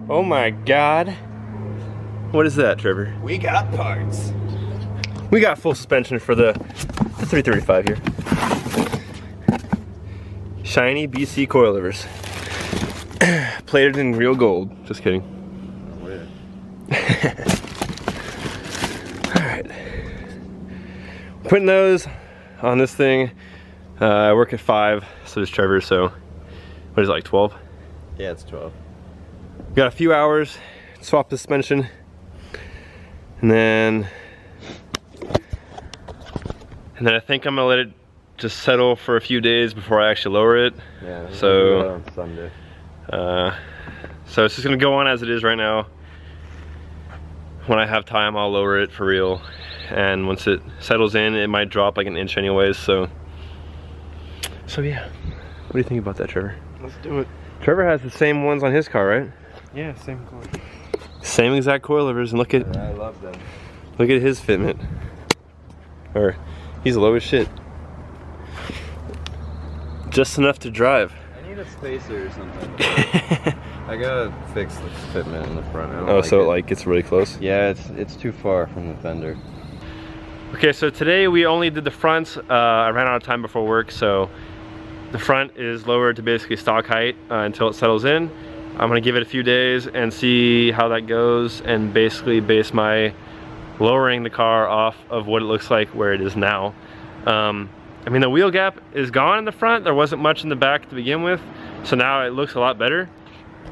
Oh my God. What is that, Trevor? We got parts. We got full suspension for the 335 here. Shiny BC Coilovers. Plated in real gold. Just kidding. Alright. Putting those on this thing. I work at 5, so does Trevor, so what is it, like 12? Yeah, it's 12. Got a few hours, swap the suspension, and then I think I'm gonna let it just settle for a few days before I actually lower it. Yeah, so on Sunday. So it's just gonna go on as it is right now. When I have time, I'll lower it for real, and once it settles in, it might drop like an inch anyways. So yeah. What do you think about that, Trevor? Let's do it. Trevor has the same ones on his car, right? Yeah, same coil. Same exact coilovers, and look at I love them. Look at his fitment. Or he's low as shit. Just enough to drive. I need a spacer or something. I gotta fix the fitment in the front. Oh, so it like gets really close? Yeah, it's too far from the fender. Okay, so today we only did the fronts. I ran out of time before work, so the front is lowered to basically stock height until it settles in. I'm gonna give it a few days and see how that goes, and basically base my lowering the car off of what it looks like where it is now. I mean, the wheel gap is gone in the front. There wasn't much in the back to begin with, so now it looks a lot better.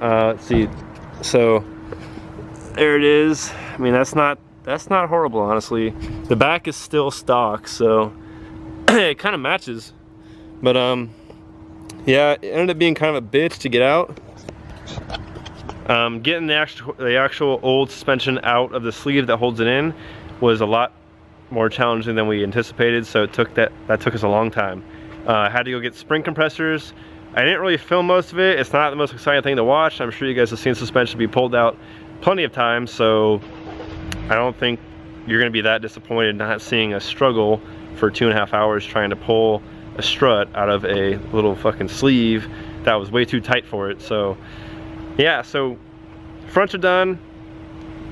Let's see. So there it is. I mean, that's not horrible, honestly. The back is still stock, so it kind of matches. But yeah, it ended up being kind of a bitch to get out. Getting the actual old suspension out of the sleeve that holds it in was a lot more challenging than we anticipated, so that took us a long time. I had to go get spring compressors. I didn't really film most of it. It's not the most exciting thing to watch. I'm sure you guys have seen suspension be pulled out plenty of times, so I don't think you're gonna be that disappointed not seeing a struggle for 2.5 hours trying to pull a strut out of a little fucking sleeve that was way too tight for it. So yeah, so fronts are done.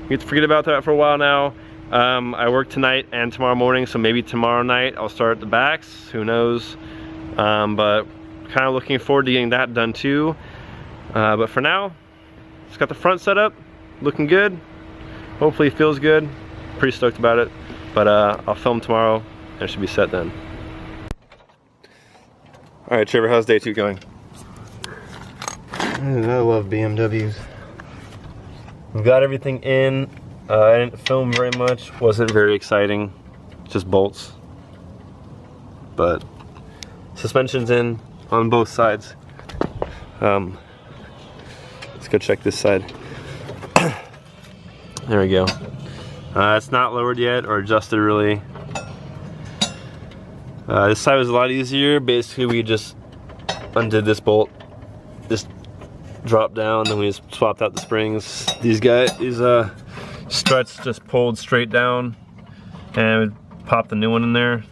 We have to forget about that for a while now. I work tonight and tomorrow morning, so maybe tomorrow night I'll start the backs, who knows. But kind of looking forward to getting that done too. But for now, just got the front set up, looking good. Hopefully it feels good. Pretty stoked about it. But I'll film tomorrow and it should be set then. All right, Trevor, how's day 2 going? I love BMWs. We've got everything in. I didn't film very much, wasn't very exciting, just bolts. But suspension's in on both sides. Let's go check this side. There we go. It's not lowered yet or adjusted really. This side was a lot easier. Basically, we just undid this bolt, just dropped down, then we just swapped out the springs. These struts just pulled straight down and popped the new one in there.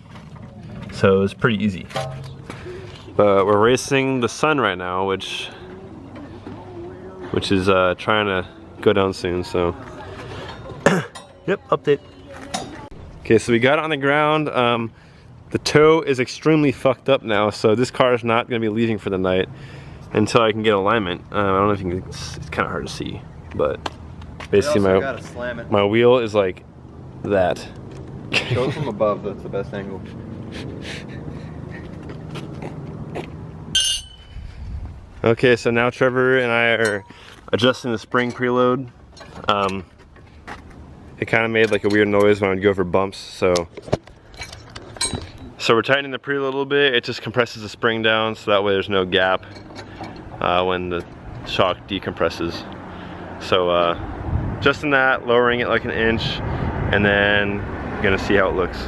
So it's pretty easy. But we're racing the sun right now, which is trying to go down soon, so. Yep, update. Okay, so we got it on the ground. The toe is extremely fucked up now, so this car is not gonna be leaving for the night until I can get alignment. I don't know if you can, it's kind of hard to see, but basically my wheel is like that. Show it from above, that's the best angle. Okay, so now Trevor and I are adjusting the spring preload. It kind of made like a weird noise when I would go over bumps, so we're tightening the preload a little bit. It just compresses the spring down, so that way there's no gap when the shock decompresses. So adjusting that, lowering it like an inch, and then gonna see how it looks.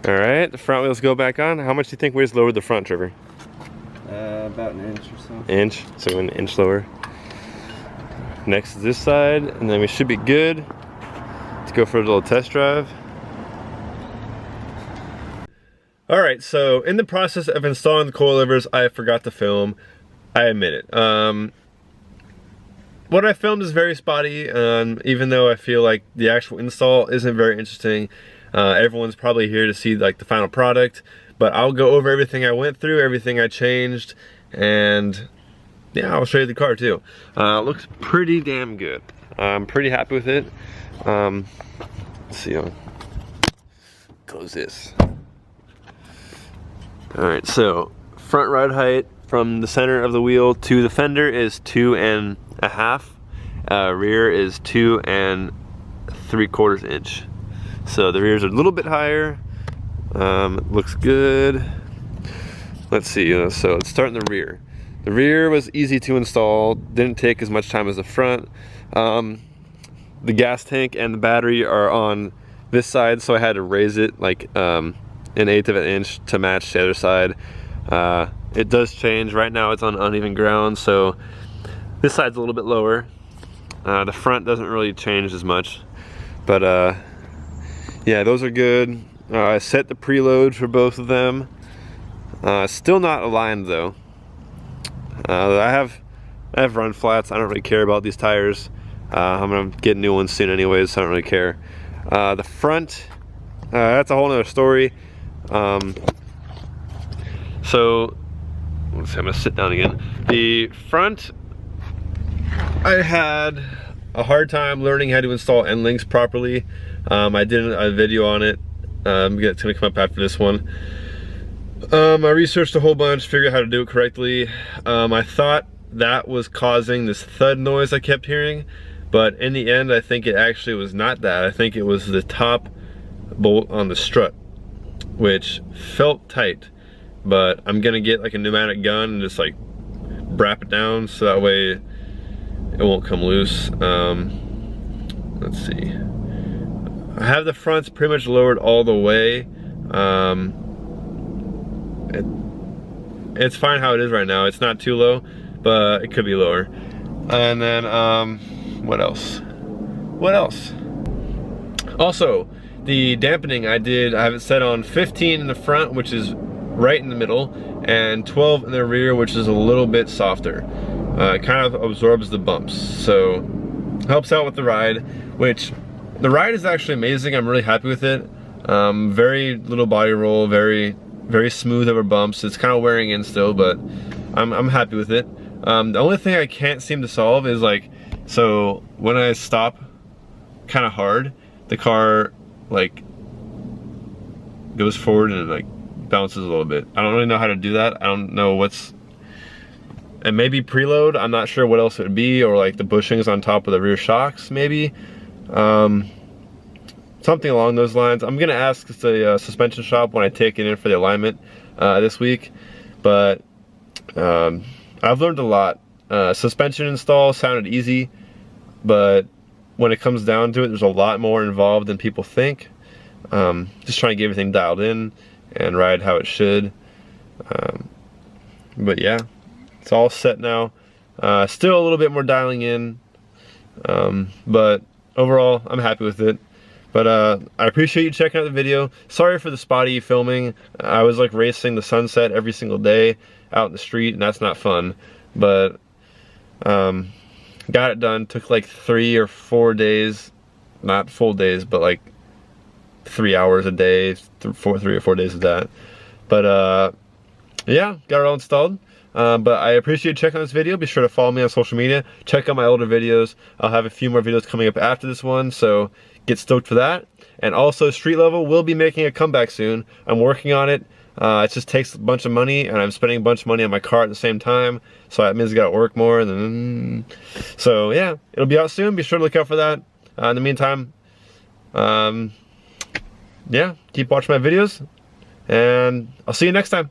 All right, the front wheels go back on. How much do you think we just lowered the front, Trevor? About an inch or so. Inch, so an inch lower. Next to this side, and then we should be good. Let's go for a little test drive. All right, so in the process of installing the coilovers, I forgot to film. I admit it. what I filmed is very spotty, even though I feel like the actual install isn't very interesting. Everyone's probably here to see like the final product, but I'll go over everything I went through, everything I changed, and yeah, I'll show you the car too. It looks pretty damn good. I'm pretty happy with it. Let's see, I'll close this. Alright, so front ride height from the center of the wheel to the fender is 2.5. Rear is 2 3/4 inch. So the rears are a little bit higher. It looks good. Let's see, so let's start in the rear. The rear was easy to install, didn't take as much time as the front. The gas tank and the battery are on this side, so I had to raise it like 1/8 of an inch to match the other side. It does change. Right now it's on uneven ground, so this side's a little bit lower. The front doesn't really change as much, but yeah, those are good. I set the preload for both of them. Still not aligned though. I have run flats. I don't really care about these tires. I'm gonna get new ones soon anyways, so I don't really care. The front, that's a whole nother story. So let's see, I'm gonna sit down again. The front, I had a hard time learning how to install end links properly. I did a video on it. It's gonna come up after this one. I researched a whole bunch, figured out how to do it correctly. I thought that was causing this thud noise I kept hearing, but in the end I think it actually was not that. I think it was the top bolt on the strut, which felt tight, but I'm gonna get like a pneumatic gun and just like wrap it down so that way it won't come loose. Let's see, I have the fronts pretty much lowered all the way. It's fine how it is right now. It's not too low, but it could be lower. And then what else? Also, the dampening I have it set on 15 in the front, which is right in the middle, and 12 in the rear, which is a little bit softer. It kind of absorbs the bumps, so helps out with the ride, which the ride is actually amazing. I'm really happy with it. Very little body roll, very smooth over bumps. It's kind of wearing in still, but I'm happy with it. The only thing I can't seem to solve is like, so when I stop kind of hard, the car like goes forward and it like bounces a little bit. I don't really know how to do that. I don't know what's, it may be preload. I'm not sure what else it would be, or like the bushings on top of the rear shocks maybe. Something along those lines. I'm gonna ask the suspension shop when I take it in for the alignment this week, but I've learned a lot. Suspension install sounded easy, but when it comes down to it, there's a lot more involved than people think. Just trying to get everything dialed in and ride how it should. But yeah, it's all set now. Still a little bit more dialing in, but overall I'm happy with it. But I appreciate you checking out the video. Sorry for the spotty filming. I was like racing the sunset every single day out in the street, and that's not fun. But got it done. Took like 3 or 4 days, not full days, but like 3 hours a day, 3 or 4 days of that. But yeah, got it all installed. But I appreciate you checking out this video. Be sure to follow me on social media. Check out my older videos. I'll have a few more videos coming up after this one, so get stoked for that. And also, Street Level will be making a comeback soon. I'm working on it. It just takes a bunch of money, and I'm spending a bunch of money on my car at the same time, so that means I gotta work more. And then, so yeah, it'll be out soon. Be sure to look out for that. In the meantime, yeah, keep watching my videos, and I'll see you next time.